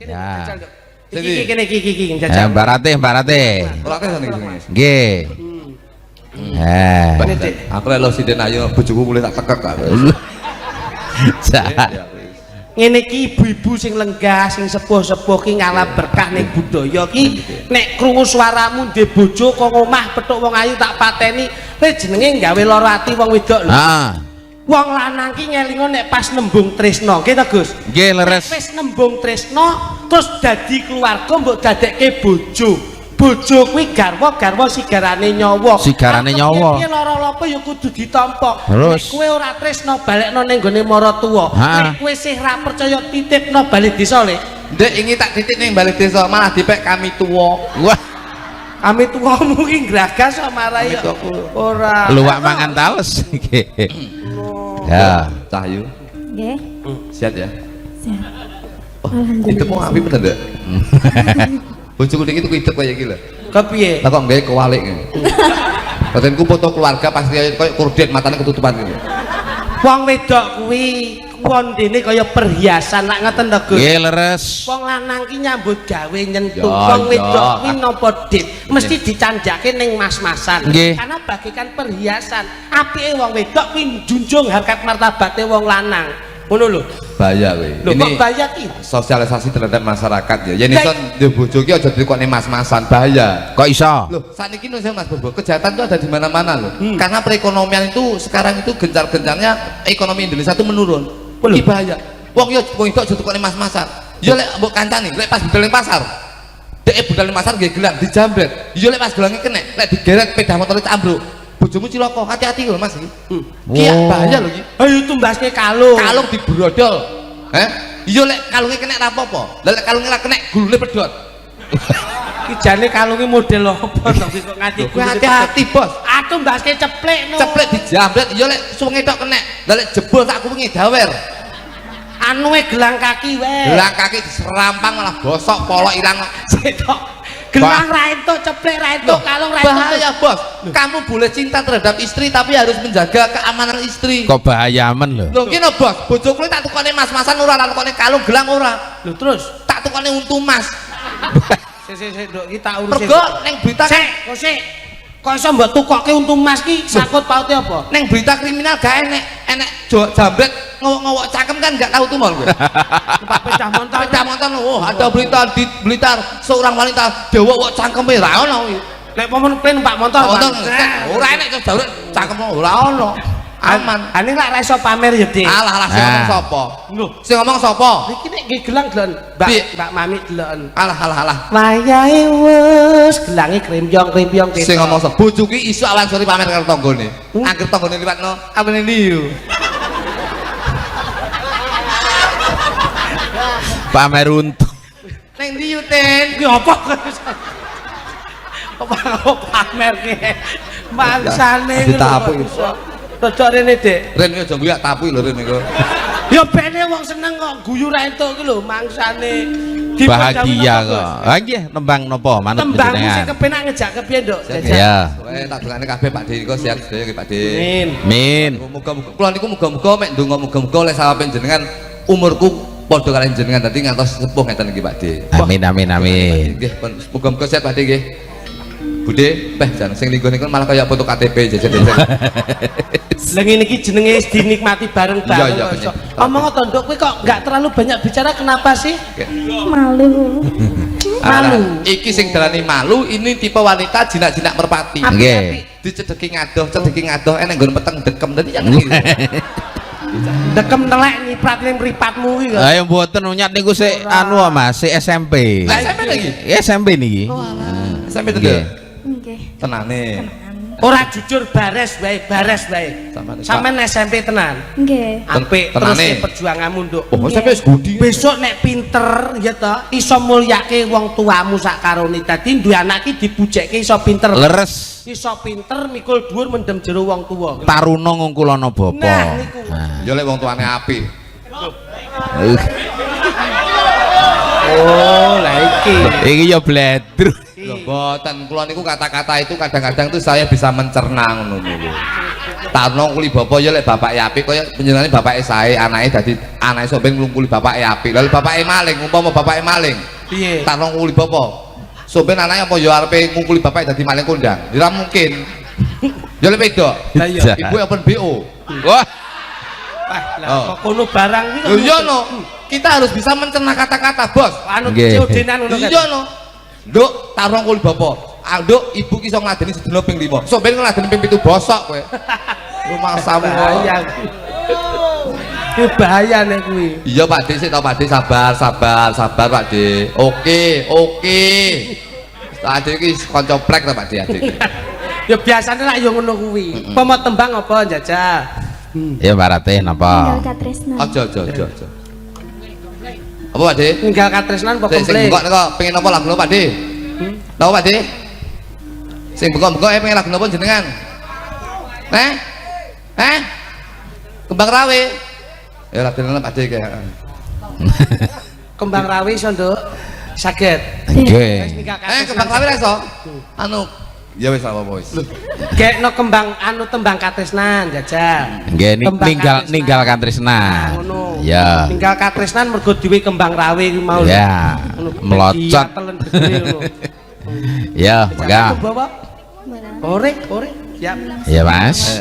Ya. Iki kene iki jajal. Mbak Ratih. Ora kene sing ngene. Nggih. Aku lek lo siden ayo bojoku mulai tak tekek gak. Ngene iki ibu-ibu sing lenggah sing sepuh-sepuh ki ngalah berkah ning budaya ki nek krungu swaramu ndek bojo kok omah petuk wong ayu tak pateni kowe jenenge gawe lara ati wong wedok lho. Wong lanang ki ngelingo nek pas nembung tresno nggih to Gus? Nggih leres. Wis nembung tresno terus dadi keluarga mbok dadekke bojo. Bojo kuwi garwa sigarane nyawa. Sigarane nyawa. Piye lara apa ya kudu ditampa. Terus Kowe ora tresno balekno ning gone maratuwa. Nek kowe sih ra percaya titipno balik desa le. Ndek ingin tak titik ning balik desa malah dipek kami tuwa. Wah, kami tuwamu ki gragas kok marai ora. luwak mangan tales. Ya, Cahyu. Nggih. Siap ya? Siap. Itu mau api bener ndak? Bojoku ning itu hidup kaya iki lho. Kepiye? Lah kok gawe kewalik ngene. Badanku foto keluarga pasti koyo korden matane ketutupan gitu. Wong wedok kuwi wondene kaya perhiasan lak ngeten to Gus. nggih leres. Wong lanang ki nyambut gawe nyentuh. Ya, Wong wedok ya. kuwi napa dit mesti dicandhake ning mas-masan. Nggih. Karena bagikan perhiasan. Apike wong wedok kuwi njunjung harkat martabate wong lanang. Ngono lho. Bahaya kowe. Lho kok bahaya ki? Sosialisasi terhadap masyarakat ya. Yen iso ndek bojo ki aja dikokne mas-masan bahaya. Kok iso? Loh, saat ini Mas Bobo, kejahatan itu ada di mana-mana loh. Karena perekonomian itu sekarang itu gencar-gencarnya ekonomi Indonesia itu menurun. Ini bahaya. Wong yo wong itu aja dikokne mas-masan. Yo lek mbok kancani, lek pas budal ning pasar. Dek budal ning pasar nggih gelang dijambret. Yo lek pas gelange kenek, lek digeret sepeda motor ambruk. Bojomu cilaka, hati-hati lho Mas iki. Ki bahaya lho iki. Ayo tumbaske kalung. Kalung dibrodol. Iya lek kalunge kena ra apa-apa. Lah lek kalunge ra kena gulune pedhot. Ki jane kalunge model apa to kok ngati Kowe hati-hati, Bos. Aku mbaske ceplek no. Ceplek dijambret iya lek suwenge tok kena. Lah lek jebol sak kupinge dawer. Anuwe gelang kaki wae. Gelang kaki diserampang malah bosok, polok ilang. Setok. Gelang ra entuk, ceplek ra entuk, kalung ra entuk. Bahaya, Bos. Kamu boleh cinta terhadap istri tapi harus menjaga keamanan istri. Kok bahaya men lho. Lho kene Bos, bojoku tak tukone mas-masan ora, tak tukone kalung gelang ora. Lho terus Tak tukone untu mas. sik nduk iki tak urusin. Mergo ning berita Sik. Kok iso mbok tukokke untung mas ki sakut paute apa? neng berita kriminal gak enek jambret ngowok cangkem kan gak tahu tumor gue. Pak pedah motor. Pecah motor oh ada berita di Blitar seorang wanita dewok cangkeme ra ono kuwi. Nek pomon klen Pak motor. Motor ora enek jambret cangkem ora ono. Aman. Ane lak ra iso pamer ya, Dik. Alah sing ngomong sapa? Lho, Sing ngomong sapa? iki nek nggih gelang delon. Mbak Mami deloken. Alah. Wayahe wis gelange krempyong Sing ngomong sapa? Bojo ki iso awan sore pamer karo tanggane. Angger tanggane liwatno apane liyo. Pamer untung. Neng ndi Ten? Ki apa? Apa pamer ki? Mangsane Ditapu. Rada rene, Dik. Ren aja guyak tapu lho Ren iku. Ya bene wong seneng kok guyu ra entuk ki lho mangsane. Bahagia kok. Ha nggih nembang napa manut Tembangmu sing jenengan. kepenak ngejak kepiye, Nduk? Ya. Tak dongane kabeh Pak De niku sehat sedaya nggih Pak De. Min. Muga-muga kula niku muga-muga mek ndonga muga-muga oleh sawapen jenengan umurku padha kalian jenengan dadi ngantos sepuh ngeten iki Pak De. Amin. Nggih muga-muga sehat Pak De nggih. Bude, jangan sing linggo niku malah kaya foto KTP jajan-jajan. Lah ngene iki jenenge dinikmati bareng-bareng. Iya. Omong to, Nduk, kowe kok enggak terlalu banyak bicara kenapa sih? Malu. Malu. Iki sing darani malu ini tipe wanita jinak-jinak merpati. Nggih. Dicedeki ngadoh enek nggon peteng dekem dadi yang Dekem telek nyiprat ning mripatmu iki kok. Ayo mboten nyat niku sik anu Mas, sik SMP. Lah SMP lagi. SMP niki. Sampai Nggih. tenan. Nggih. Tenane. Ora jujur bares wae. Sampeyan SMP tenan. Nggih. Apik terus perjuanganmu, Nduk. Oh, sampai wis budi. Besok nek pinter ya to, iso mulyake wong tuamu sakarone. Dadi duwe anak iki dibujekke iso pinter. Leres. Iso pinter mikul dhuwur mendem jero wong tuwa. Taruna ngungkulana bapa. Nah, niku. Ya lek wong tuane apik. Oh, lah iki. Iki ya bledru. Loh, boten kula niku kata-kata itu kadang-kadang tuh saya bisa mencerna ngono niku. Tarno ngungkuli bapa ya lek bapake apik kaya panjenengane bapake sae, anake dadi anake Sobeng ngungkuli bapake apik. Lalu bapake maling, umpama bapake maling. Piye? Tarno ngungkuli bapa. Sobeng anake apa ya arepe ngungkuli bapake dadi maling kondang. Ora mungkin. Ya lek wedok. Lah iya. Ibu open BO. Wah, Wah, lah kok kono barang kuwi. Lho iya no. Kita harus bisa mencerna kata-kata, Bos. Anu Nggih. COD-nan ngono kan. Iya no. Nduk, tarung kuli bapak. Nduk, ibu ki iso ngladeni sedina ping 5. Sobeng ngladeni ping 7 bosok kowe. Rumah samu. Bahaya. Ki bahaya nek kuwi. Iya Pak Dik, sik to Pak Dik, sabar Pak Dik. Oke. Pak Dik ki kanca plek to Pak Dik adik. Ya biasane lak yo ngono kuwi. Apa mau tembang apa jajal? ya Mbak Ratih napa? Tinggal Katresna. Aja. Apa Pak Dik? Ninggal katresnan apa Sing komplain? bengkok nika pengen apa lagu Pak Dik? Tahu Pak Dik? Sing bengkok pengen lagu napa jenengan? Kembang rawe. Ya lagu Pak Dik kayak. Kembang rawi iso, Nduk. Saged. Nggih. Kembang rawe ra iso? Anu, ya wis apa wis. Gekno kembang anu tembang katresnan jajal. Nggih Kembang ninggal katresnan. Katresnan. Nah, ngono. Ya. Ninggal katresnan mergo duwe kembang rawe kuwi mau. Ya. Ngono, Melocot. telen gede ngono. Ya, Jajal enggak. bawa. Ore. Siap. Ya, Mas.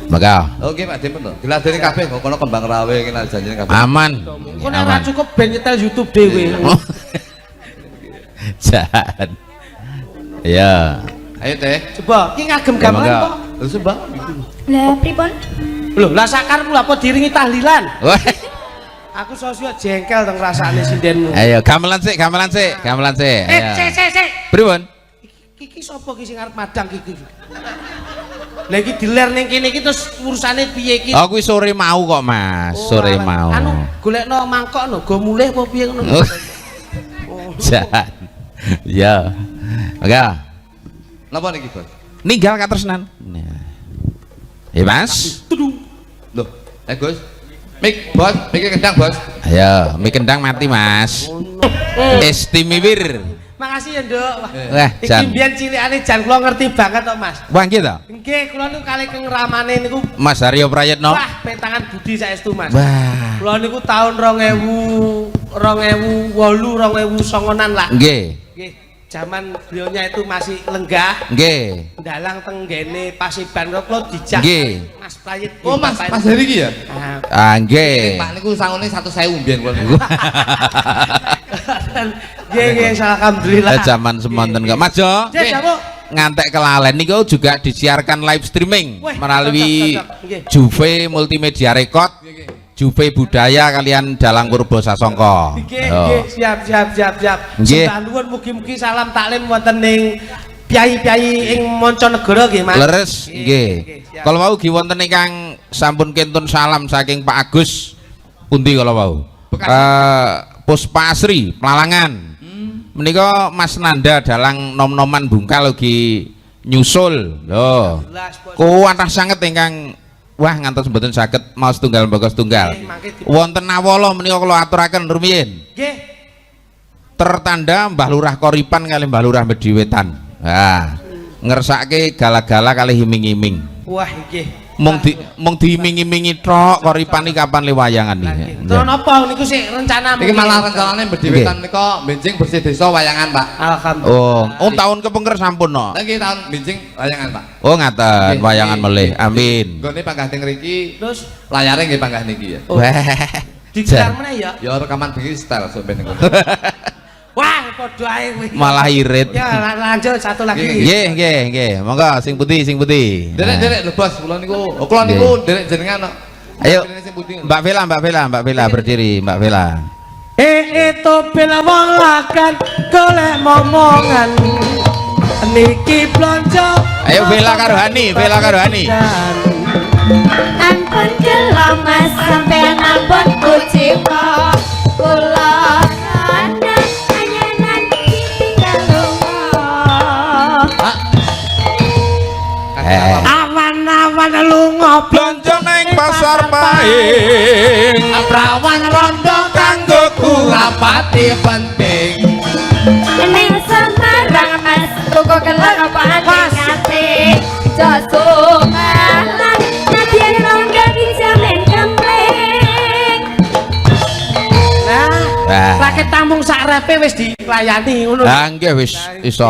Maka Oke Pak Dim to. Diladeni kabeh kok kono kembang rawe kena janjine kabeh. aman. Kok nek ora cukup ben nyetel YouTube dhewe. Oh. Jahat. Ya. Ayo Teh. Coba ki ngagem Ya, gamelan mangga. kok. Lho sembah. Lah pripun? Lho, lah sakarmu lha apa diringi tahlilan? Wah. Aku sosio jengkel teng rasane sindenmu. Ayo gamelan sik. Ayo. Sik. Pripun? Iki sapa ki sing arep madang iki? Lah iki diler ning kene iki terus urusane piye iki? Oh, kuwi sore mau kok, Mas. Sore alah. mau. Anu, golekno mangkok no, go mulih apa piye ngono? Oh. Jahat. Ya. Maka Napa niki, Bos? ninggal katresnan. Nah. Ya, Mas. Loh, Gus. Mik, Bos, mikir kendang, Bos. Ayo, mie kendang mati, Mas. Estimibir. Makasih ya, Nduk. Wah, Jan. Iki mbiyen cilikane jan kula ngerti banget kok, Mas. Wah, nggih to? Nggih, kula niku kalih keng ramane niku Mas Haryo Prayitno. wah, pentangan budi saestu, Mas. Wah. Kula niku tahun 2008 2009-an lah. Nggih. Nggih, zaman beliaunya itu masih lenggah. Nggih. Dalang tenggene Pasiban kula dijak. Nggih. Mas Prayit. Oh, Mas Heri iki ya? Nah, Ah, nggih. Pak niku sangune 1.000 mbiyen kula niku. nggih, alhamdulillah. Zaman semonten kok. Mas Jo. Nggih, Jamu. Ngantek kelalen niku juga disiarkan live streaming Wih, melalui cocok. Nggih. Juve Multimedia Record, Juve Budaya kalian Dalang Purbo Sasongko. Nggih, siap. Nggih. Sembah nuwun mugi-mugi salam taklim wonten ing piyai-piyai ing mancanegara nggih, Mas. Leres nggih. siap. Kalau mau gi wonten ingkang sampun kentun salam saking Pak Agus pundi kalau mau. Puspa Asri Pelalangan. Menika Mas Nanda Dalang nom-noman bungkal ugi nyusul. Lho. Kuwatah sanget ingkang wah ngantos mboten saged maos tunggal mbaka tunggal. Nggih, mangke dipun- Wonten awala menika kula aturaken rumiyin. Nggih. Tertanda Mbah Lurah Koripan kali Mbah Lurah Mediwetan. Nah, ngersake gala-gala kali himing-himing. Wah, nggih. Mung diiming-imingi tok Koripan iki kapan le wayangan iki. Terus napa niku sik rencana Iki malah rencanane Bediwetan nika benjing bersih desa wayangan, Pak. Alhamdulillah. Oh, tahun kepengker sampun no. Lagi tahun benjing wayangan, Pak. Oh, ngaten Nggih, wayangan nggih. melih. Amin. Nggone panggah teng mriki, Terus layare nggih panggah niki ya. Oh. Wah. digelar meneh ya. Ya rekaman bengi style sampeyan niku. Wah, padha ae kuwi. Malah irit. Ya, lanjut satu lagi. Nggih. Monggo sing putih. Derek lho Bos, kula niku. Kula niku derek jenengan kok. Ayo. Jenenge sing putih. Mbak Vela berdiri, Mbak Vela. Itu bila wong akan golek momongan niki blonjo. Ayo Vela karo Hani. Ampun gelo mas sampean ampun kuciwa kula ana anyanan ditinggal lunga. Awan-awan lunga Blonjo ning pasar Pahing. Aprawan rondo kanggo kurapati penting. Ning Semarang mas tuku keloro paning ati. Rakyat tamung sak repe wis dilayani ngono. Lah nggih wis iso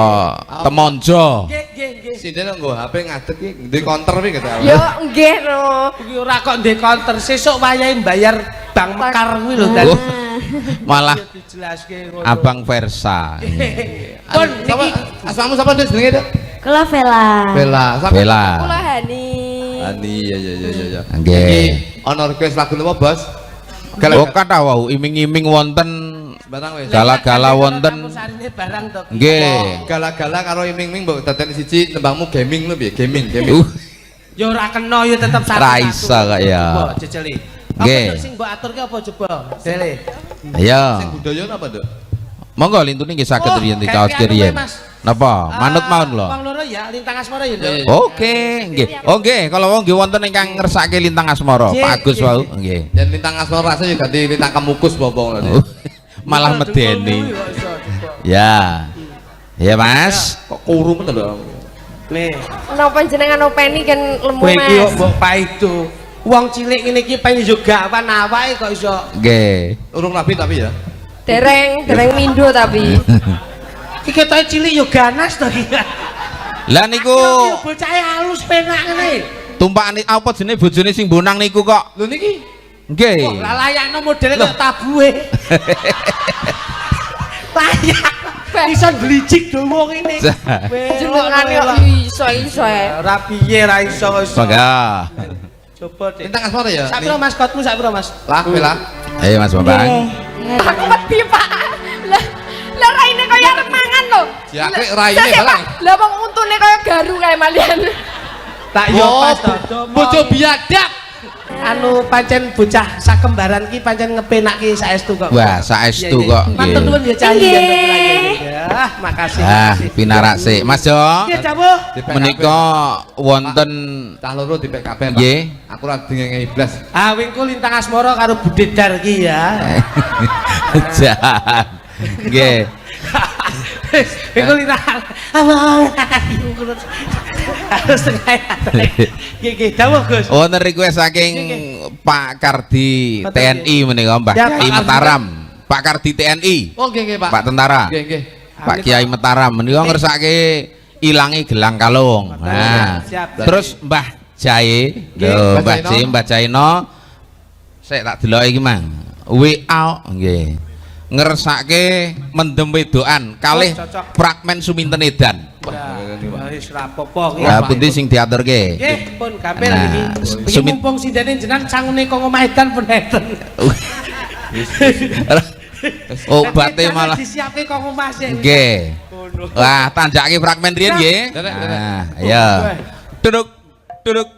temonjo. Nggih, nggih, nggih. Sine nggo HP ngadeg iki di counter iki kata. Yo nggih no. Kuwi ora kok ndek counter, sesuk wayahe mbayar Bang Mekar kuwi lho Oh, tadi. malah Dijelaske ngono. Abang Versa. Pun Sapa niki asmamu sapa Dek jenenge Dek? Kula Vela. Bella. Sapa? Bela. Kula Hani. Ani ya. Nggih. Iki ana request lagu napa, Bos? Oh kata wau iming-iming wonten Barang wis. gala-gala wonten. sarine barang to. Nggih. Gala-gala karo iming-iming mbok dadeni siji nembangmu gaming lho piye? Gaming. Ya ora kena ya tetep satu. Ra iso kok ya. Coba jejeli. Nggih. Apa sing mbok aturke apa coba? Dele. Ayo. Sing budaya apa, Dok? Monggo lintune nggih saged Oh, riyen kayak dicaos anu riyen. Mas. Napa? Manut mawon lho. Wong loro ya lintang asmara ya, Nduk. Iya. Oke, nggih. Oh nggih, kalau wong nggih wonten ingkang ngersake lintang asmara, Nggih, Pak Agus nggih, wau, nggih. nggih. Dan lintang asmara rasanya ganti lintang kemukus bobong tadi. Oh, malah medeni. Ya. Ya, Mas. Kok kurung to lho. Nih, Napa jenengan openi kan lemu kowe iki yo Mas. mbok paido. Wong cilik ngene iki pengen yo gawan awake kok iso. Nggih. Urung rapi tapi ya. Dereng mindo tapi. Iki ketoke cilik yo ganas to iki. Lah niku Yo bocahe halus penak ngene. tumpakane apa jenenge bojone sing bonang niku kok. Lho niki Nggih. Lah layakno modele kaya tabuhe. Layak. Iso glicik dawa ngene. Jenengan yo iso-iso ya. Ora piye ra iso kok iso. Mangga. Coba deh. lintang asmara ya. Sak piro maskotmu sak piro Mas? Lah, bela. Ayo Mas Bambang. Aku wedi Pak. Lah raine kaya arep mangan lho. Ya, kowe raine Sik, barang. Pak. Lah wong untune kaya garu kae malian. Tak yo pas to. Bojo biadab. Anu pancen bocah sakembaran ki pancen ngepenakke saestu kok. Wah, saestu Iya, kok, iya. Matur nggih. nuwun ya Cah. Nggih. Ya, makasih. Ah, makasih. pinarak sik. Mas Jo. Nggih, dawuh. Menika wonten Cah loro di PKB, Pak. nggih. Aku ora dingenge iblas. Ah, wingku lintang asmara karo Budedar ki ya. Jahat. Nggih. Wingku lintang. Abang. Harus tengah. Nggih, nggih, dawuh Gus. Wonten request saking Pak Kardi Betul, TNI menika Mbah Ya, Pak Kiai Kardi. Mataram. Pak Kardi TNI. Oh, nggih nggih, Pak. Pak Tentara. Nggih nggih. Pak Kiai Mataram menika ngersake ilangi gelang kalung. Nah, Siap. terus Mbah Jae, Nggih, lho Mbah Mbah Jae, Jaino. Mbah Jaino. Sik tak deloki iki, Mang. WA nggih. Ngersake mendem wedokan kalih Oh, cocok. fragmen Suminten Edan. Wah, wis ora apa-apa ki. Ya pundi sing diaturke? Nggih, pun gampil Nah, iki. Iki Sumit- mumpung sindene jenengan sangune kok omah edan pun eten. Obate malah disiapke kok omah sik. nggih. Wah, tanjake fragmen riyen nggih. Derek. Nah, ya. Duduk duduk